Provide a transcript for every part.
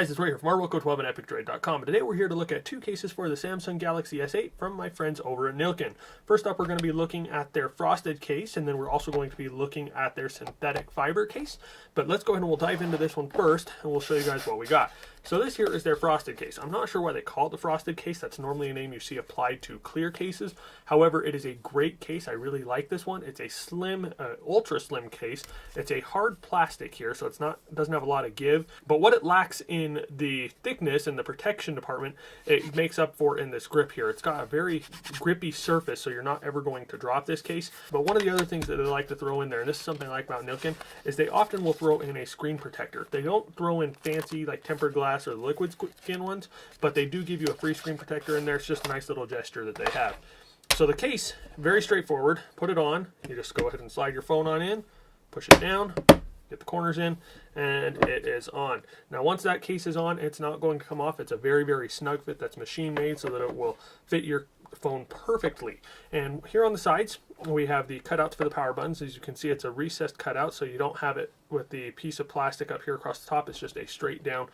guys, it's Ray here from RWilco12 and EpicDroid.com, and today we're here to look at two cases for the Samsung Galaxy S8 from my friends over at Nillkin. First up, we're going to be looking at their frosted case, and then we're also going to be looking at their synthetic fiber case. But let's go ahead and we'll dive into this one first, and we'll show you guys what we got. So this here is their frosted case. I'm not sure why they call it the frosted case. That's normally a name you see applied to clear cases. However, it is a great case. I really like this one. It's a slim, ultra slim case. It's a hard plastic here, so doesn't have a lot of give. But what it lacks in the thickness and the protection department, it makes up for in this grip here. It's got a very grippy surface, so you're not ever going to drop this case. But one of the other things that they like to throw in there, and this is something I like about Nillkin, is they often will throw in a screen protector. They don't throw in fancy like tempered glass or the liquid skin ones, but they do give you a free screen protector in there. It's just a nice little gesture that they have. So the case, very straightforward. Put it on. You just go ahead and slide your phone on in, push it down, get the corners in, and it is on. Now once that case is on, it's not going to come off. It's a very, very snug fit that's machine made so that it will fit your phone perfectly. And here on the sides, we have the cutouts for the power buttons. As you can see, it's a recessed cutout, so you don't have it with the piece of plastic up here across the top. It's just a straight down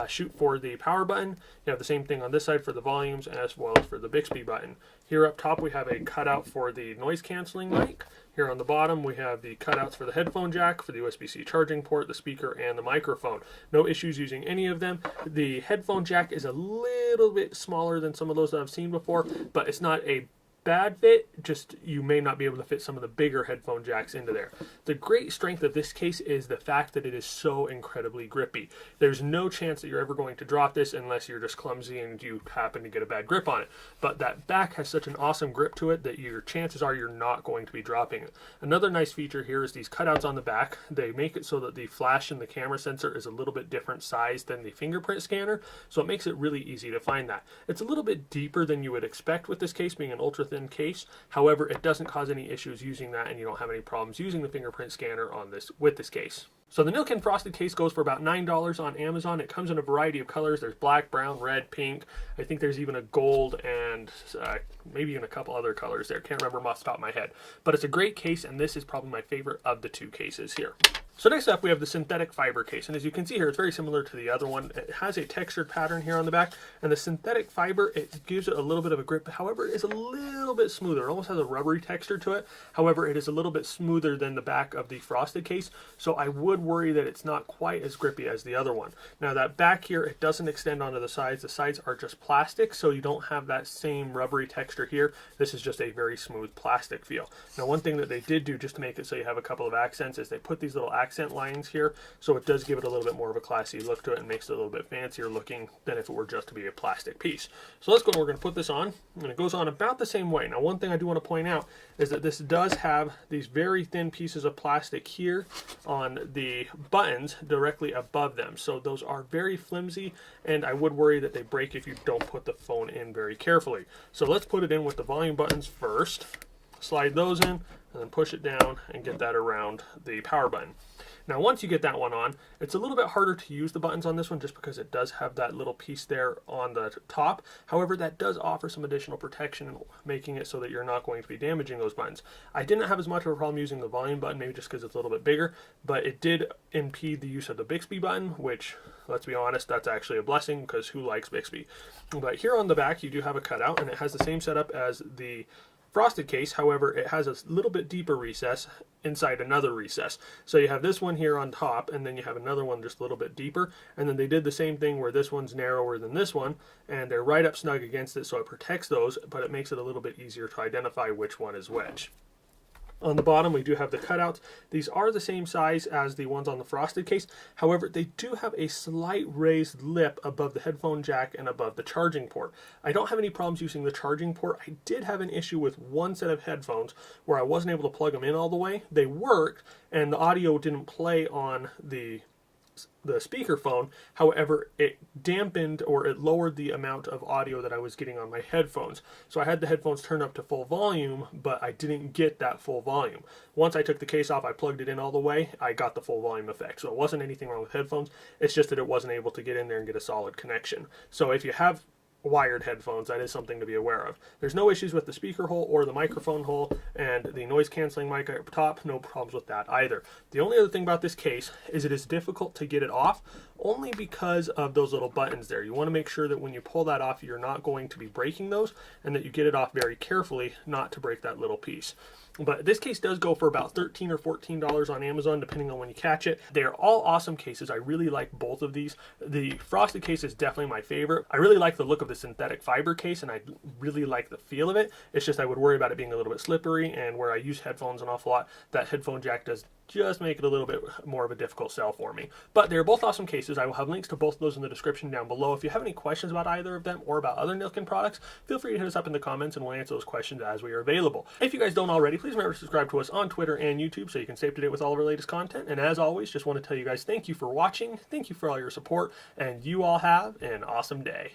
chute for the power button. You have the same thing on this side for the volumes as well as for the Bixby button. Here up top, we have a cutout for the noise canceling mic. Here on the bottom, we have the cutouts for the headphone jack, for the USB-C charging port, the speaker, and the microphone. No issues using any of them. The headphone jack is a little bit smaller than some of those that I've seen before, but it's not a bad fit, just you may not be able to fit some of the bigger headphone jacks into there. The great strength of this case is the fact that it is so incredibly grippy. There's no chance that you're ever going to drop this unless you're just clumsy and you happen to get a bad grip on it. But that back has such an awesome grip to it that your chances are you're not going to be dropping it. Another nice feature here is these cutouts on the back. They make it so that the flash and the camera sensor is a little bit different size than the fingerprint scanner, so it makes it really easy to find that. It's a little bit deeper than you would expect with this case being an ultra thin case. However, it doesn't cause any issues using that, and you don't have any problems using the fingerprint scanner on this with this case. So the Nillkin Frosted case goes for about $9 on Amazon. It comes in a variety of colors. There's black, brown, red, pink. I think there's even a gold and maybe even a couple other colors there. Can't remember them off the top of my head. But it's a great case, and this is probably my favorite of the two cases here. So next up, we have the synthetic fiber case. And as you can see here, it's very similar to the other one. It has a textured pattern here on the back. And the synthetic fiber, it gives it a little bit of a grip. However, it is a little bit smoother. It almost has a rubbery texture to it. However, it is a little bit smoother than the back of the frosted case. So I would worry that it's not quite as grippy as the other one. Now that back here, it doesn't extend onto the sides. The sides are just plastic, so you don't have that same rubbery texture here. This is just a very smooth plastic feel. Now one thing that they did do just to make it so you have a couple of accents is they put these little accent lines here, so it does give it a little bit more of a classy look to it and makes it a little bit fancier looking than if it were just to be a plastic piece. So let's go and we're going to put this on, and it goes on about the same way. Now one thing I do want to point out is that this does have these very thin pieces of plastic here on the buttons directly above them, so those are very flimsy, and I would worry that they break if you don't put the phone in very carefully. So let's put it in with the volume buttons first, slide those in, and then push it down and get that around the power button. Now once you get that one on, it's a little bit harder to use the buttons on this one just because it does have that little piece there on the top. However, that does offer some additional protection, making it so that you're not going to be damaging those buttons. I didn't have as much of a problem using the volume button, maybe just because it's a little bit bigger, but it did impede the use of the Bixby button, which, let's be honest, that's actually a blessing because who likes Bixby? But here on the back, you do have a cutout, and it has the same setup as the frosted case. However, it has a little bit deeper recess inside another recess. So you have this one here on top, and then you have another one just a little bit deeper, and then they did the same thing where this one's narrower than this one, and they're right up snug against it, so it protects those, but it makes it a little bit easier to identify which one is which. On the bottom, we do have the cutouts. These are the same size as the ones on the frosted case. However, they do have a slight raised lip above the headphone jack and above the charging port. I don't have any problems using the charging port. I did have an issue with one set of headphones where I wasn't able to plug them in all the way. They worked, and the audio didn't play on the speakerphone. However, it dampened or it lowered the amount of audio that I was getting on my headphones. So I had the headphones turned up to full volume, but I didn't get that full volume. Once I took the case off, I plugged it in all the way, I got the full volume effect. So it wasn't anything wrong with headphones. It's just that it wasn't able to get in there and get a solid connection. So if you have wired headphones, that is something to be aware of. There's no issues with the speaker hole or the microphone hole, and the noise canceling mic up top, no problems with that either. The only other thing about this case is it is difficult to get it off, only because of those little buttons there. You want to make sure that when you pull that off, you're not going to be breaking those, and that you get it off very carefully, not to break that little piece. But this case does go for about $13 or $14 on Amazon, depending on when you catch it. They're all awesome cases. I really like both of these. The Frosted case is definitely my favorite. I really like the look of the synthetic fiber case, and I really like the feel of it. It's just I would worry about it being a little bit slippery, and where I use headphones an awful lot, that headphone jack does just make it a little bit more of a difficult sell for me. But they're both awesome cases. I will have links to both of those in the description down below. If you have any questions about either of them or about other Nillkin products, feel free to hit us up in the comments and we'll answer those questions as we are available. If you guys don't already, please remember to subscribe to us on Twitter and YouTube so you can stay up to date with all of our latest content. And as always, just want to tell you guys thank you for watching, thank you for all your support, and you all have an awesome day.